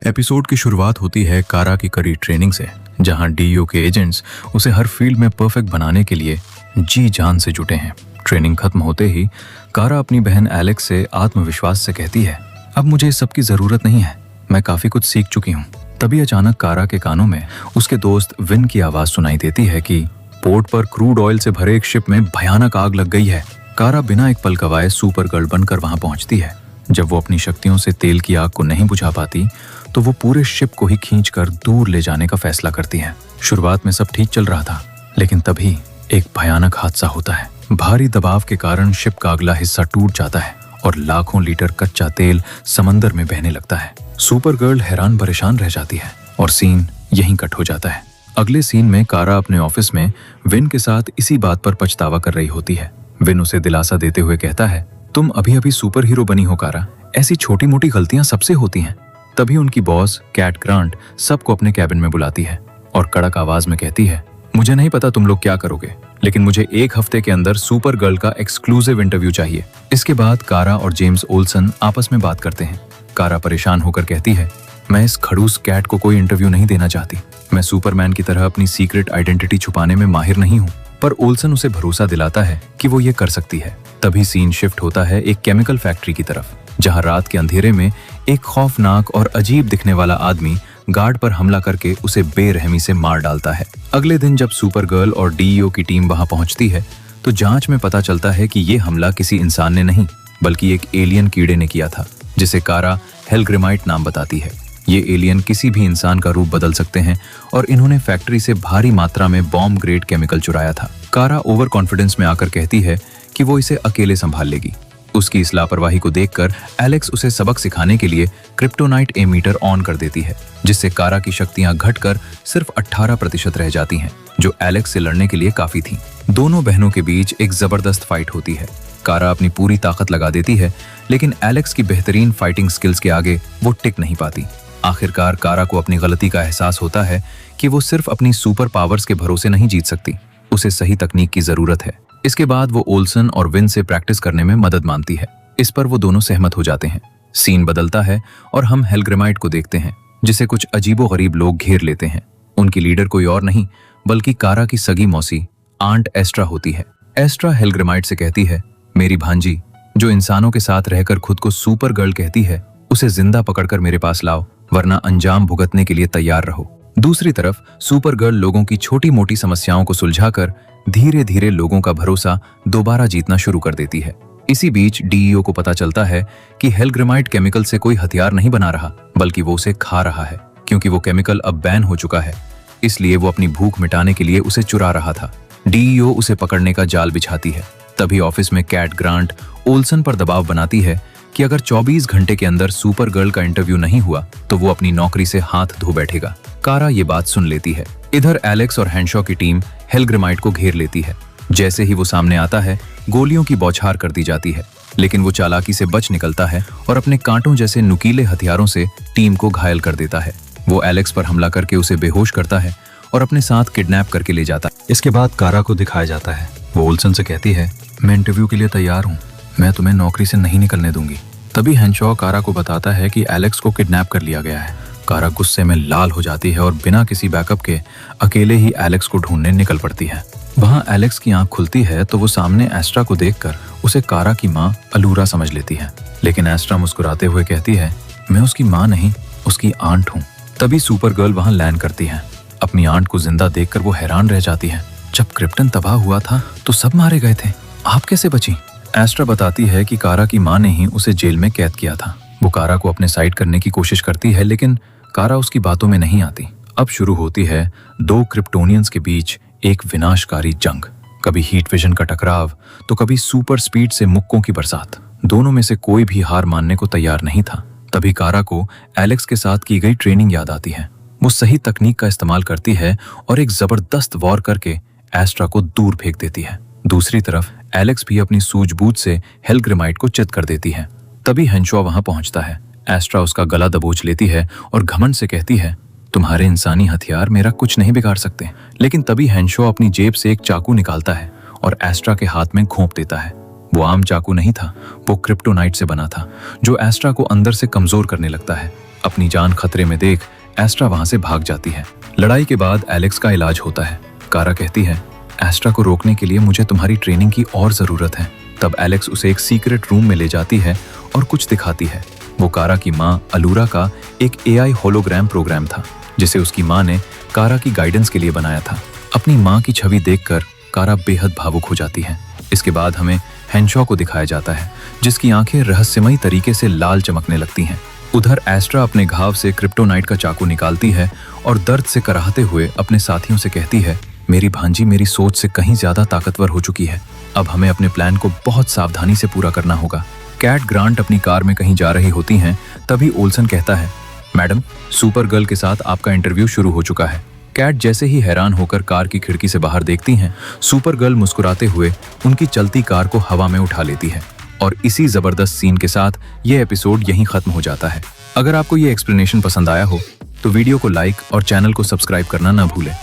Episode की शुरुआत होती है कारा की कड़ी ट्रेनिंग से, जहां डीईओ के एजेंट्स उसे हर फील्ड में परफेक्ट बनाने के लिए जी जान से जुटे हैं। ट्रेनिंग खत्म होते ही कारा अपनी बहन एलेक्स से आत्मविश्वास से कहती है, अब मुझे इस सब की जरूरत नहीं है, मैं काफी कुछ सीख चुकी हूँ। तभी अचानक कारा के कानों में उसके दोस्त विन की आवाज सुनाई देती है कि पोर्ट पर क्रूड ऑयल से भरे एक शिप में भयानक आग लग गई है। कारा बिना एक पल गवाए सुपर गर्ल बनकर वहां पहुंचती है। जब वो अपनी शक्तियों से तेल की आग को नहीं बुझा पाती तो वो पूरे शिप को ही खींचकर दूर ले जाने का फैसला करती है। शुरुआत में सब ठीक चल रहा था, लेकिन तभी एक भयानक हादसा होता है। भारी दबाव के कारण शिप का अगला हिस्सा टूट जाता है और लाखों लीटर कच्चा तेल समंदर में बहने लगता है। सुपर गर्ल हैरान परेशान रह जाती है और सीन यहीं कट हो जाता है। अगले सीन में कारा अपने ऑफिस में विन के साथ इसी बात पर पछतावा कर रही होती है। विन उसे दिलासा देते हुए कहता है, तुम अभी अभी सुपर हीरो बनी हो कारा, ऐसी छोटी मोटी गलतियां सबसे होती हैं। तभी उनकी बॉस कैट ग्रांट सबको अपने कैबिन में बुलाती है और कड़क आवाज में कहती है, मुझे नहीं पता तुम लोग क्या करोगे, लेकिन मुझे 1 हफ्ते के अंदर सुपर गर्ल का एक्सक्लूसिव इंटरव्यू चाहिए। इसके बाद कारा और जेम्स ओल्सन आपस में बात करते हैं। कारा परेशान होकर कहती है, मैं इस खड़ूस कैट को कोई इंटरव्यू नहीं देना चाहती। मैं सुपरमैन की तरह अपनी सीक्रेट आइडेंटिटी छुपाने में माहिर नहीं हूँ। पर ओल्सन उसे भरोसा दिलाता है कि वो ये कर सकती है। तभी सीन शिफ्ट होता है एक केमिकल फैक्ट्री की तरफ, जहां रात के अंधेरे में एक खौफनाक और अजीब दिखने वाला आदमी गार्ड पर हमला करके उसे बेरहमी से मार डालता है। अगले दिन जब सुपर गर्ल और डीईओ की टीम वहां पहुंचती है तो जांच में पता चलता है कि ये हमला किसी इंसान ने नहीं बल्कि एक एलियन कीड़े ने किया था, जिसे कारा हेलग्रिमाइट नाम बताती है। ये एलियन किसी भी इंसान का रूप बदल सकते हैं और इन्होंने फैक्ट्री से भारी मात्रा में बॉम्ब ग्रेड केमिकल चुराया था। कारा ओवर कॉन्फिडेंस में आकर कहती है कि वो इसे अकेले संभाल लेगी। उसकी इस लापरवाही को देखकर एलेक्स उसे सबक सिखाने के लिए क्रिप्टोनाइट एमीटर ऑन कर देती है, जिससे कारा की शक्तियां घटकर सिर्फ 18% रह जाती हैं, जो एलेक्स से लड़ने के लिए काफी थी। दोनों बहनों के बीच एक जबरदस्त फाइट होती है। कारा अपनी पूरी ताकत लगा देती है, लेकिन एलेक्स की बेहतरीन फाइटिंग स्किल्स के आगे वो टिक नहीं पाती। आखिरकार कारा को अपनी गलती का एहसास होता है कि वो सिर्फ अपनी सुपर पावर्स के भरोसे नहीं जीत सकती, उसे सही तकनीक की जरूरत है। इसके बाद वो ओल्सन और विन से प्रैक्टिस करने में मदद मांगती है। इस पर वो दोनों सहमत हो जाते हैं। सीन बदलता है और हम हेलग्रिमाइट को देखते हैं, जिसे कुछ अजीबोगरीब लोग घेर लेते हैं। उनकी लीडर कोई और नहीं बल्कि कारा की सगी मौसी आंट एस्ट्रा होती है। एस्ट्रा हेलग्रिमाइट से कहती है, मेरी भांजी जो इंसानों के साथ रहकर खुद को सुपर गर्ल कहती है, उसे जिंदा पकड़कर मेरे पास लाओ, वरना अंजाम भुगतने के लिए तैयार रहो। दूसरी तरफ सुपर गर्ल लोगों की छोटी मोटी समस्याओं को सुलझाकर धीरे धीरे लोगों का भरोसा दोबारा जीतना शुरू कर देती है। इसी बीच डीईओ को पता चलता है कि हेलग्रिमाइट केमिकल से कोई हथियार नहीं बना रहा बल्कि वो उसे खा रहा है। क्योंकि वो केमिकल अब बैन हो चुका है, इसलिए वो अपनी भूख मिटाने के लिए उसे चुरा रहा था। डीईओ उसे पकड़ने का जाल बिछाती है। तभी ऑफिस में कैट ग्रांट ओल्सन पर दबाव बनाती है कि अगर 24 घंटे के अंदर सुपर गर्ल का इंटरव्यू नहीं हुआ तो वो अपनी नौकरी से हाथ धो बैठेगा। कारा ये बात सुन लेती है। इधर एलेक्स और हैंशॉ की टीम हेलग्रिमाइट को घेर लेती है। जैसे ही वो सामने आता है, गोलियों की बौछार कर दी जाती है, लेकिन वो चालाकी से बच निकलता है और अपने कांटों जैसे नुकीले हथियारों से टीम को घायल कर देता है। वो एलेक्स पर हमला करके उसे बेहोश करता है और अपने साथ किडनैप करके ले जाता है। इसके बाद कारा को दिखाया जाता है। वो ओल्सन से कहती है, मैं इंटरव्यू के लिए तैयार हूँ, मैं तुम्हें नौकरी से नहीं निकलने दूंगी। तभी हैंशॉ कारा को बताता है कि एलेक्स को किडनैप कर लिया गया है। कारा गुस्से में लाल हो जाती है और बिना किसी बैकअप के अकेले ही एलेक्स को ढूंढने निकल पड़ती है। वहां एलेक्स की आंख खुलती है तो वो सामने एस्ट्रा को देखकर उसे कारा की माँ अलूरा समझ लेती है, लेकिन एस्ट्रा मुस्कुराते हुए कहती है, मैं उसकी माँ नहीं, उसकी आंट हूँ। तभी सुपर गर्ल वहां लैंड करती है। अपनी आंट को जिंदा देखकर वो हैरान रह जाती है। जब क्रिप्टन तबाह हुआ था तो सब मारे गए थे, आप कैसे बची? एस्ट्रा बताती है कि कारा की माँ ने ही उसे जेल में कैद किया था। वो कारा को अपने साइड करने की कोशिश करती है, लेकिन कारा उसकी बातों में नहीं आती। अब शुरू होती है 2 क्रिप्टोनियंस के बीच एक विनाशकारी जंग। कभी हीट विजन का टकराव तो कभी सुपर स्पीड से मुक्कों की बरसात। दोनों में से कोई भी हार मानने को तैयार नहीं था। तभी कारा को एलेक्स के साथ की गई ट्रेनिंग याद आती है। वो सही तकनीक का इस्तेमाल करती है और एक जबरदस्त वॉर करके एस्ट्रा को दूर फेंक देती है। दूसरी तरफ एलेक्स भी अपनी सूझबूझ से हेलग्रिमाइट को चित कर देती है। तभी हेंशॉ वहां पहुंचता है। एस्ट्रा उसका गला दबोच लेती है और घमंड से कहती है, तुम्हारे इंसानी हथियार मेरा कुछ नहीं बिगाड़ सकते। लेकिन तभी हेंशॉ अपनी जेब से एक चाकू निकालता है और एस्ट्रा के हाथ में घोंप देता है। वो आम चाकू नहीं था, वो क्रिप्टोनाइट से बना था, जो एस्ट्रा को अंदर से कमजोर करने लगता है। अपनी जान खतरे में देख एस्ट्रा वहां से भाग जाती है। लड़ाई के बाद एलेक्स का इलाज होता है। कारा कहती है, एस्ट्रा को रोकने के लिए मुझे तुम्हारी ट्रेनिंग की और जरूरत है। तब एलेक्स उसे एक सीक्रेट रूम में ले जाती है और कुछ दिखाती है। वो कारा की माँ अलूरा का एक AI होलोग्राम प्रोग्राम था, जिसे उसकी माँ ने कारा की गाइडेंस के लिए बनाया था। अपनी माँ की छवि देखकर कारा बेहद भावुक हो जाती है। इसके बाद हमें हेंशॉ को दिखाया जाता है, जिसकी आंखें रहस्यमयी तरीके से लाल चमकने लगती हैं। उधर एस्ट्रा अपने घाव से क्रिप्टोनाइट का चाकू निकालती है और दर्द से कराहते हुए अपने साथियों से कहती है, मेरी भांजी मेरी सोच से कहीं ज्यादा ताकतवर हो चुकी है। अब हमें अपने प्लान को बहुत सावधानी से पूरा करना होगा। कैट ग्रांट अपनी कार में कहीं जा रही होती हैं, तभी ओल्सन कहता है, मैडम, सुपर गर्ल के साथ आपका इंटरव्यू शुरू हो चुका है। कैट जैसे ही हैरान होकर कार की खिड़की से बाहर देखती हैं, सुपर गर्ल मुस्कुराते हुए उनकी चलती कार को हवा में उठा लेती है। और इसी जबरदस्त सीन के साथ ये एपिसोड यहीं खत्म हो जाता है। अगर आपको ये एक्सप्लेनेशन पसंद आया हो तो वीडियो को लाइक और चैनल को सब्सक्राइब करना ना भूलें।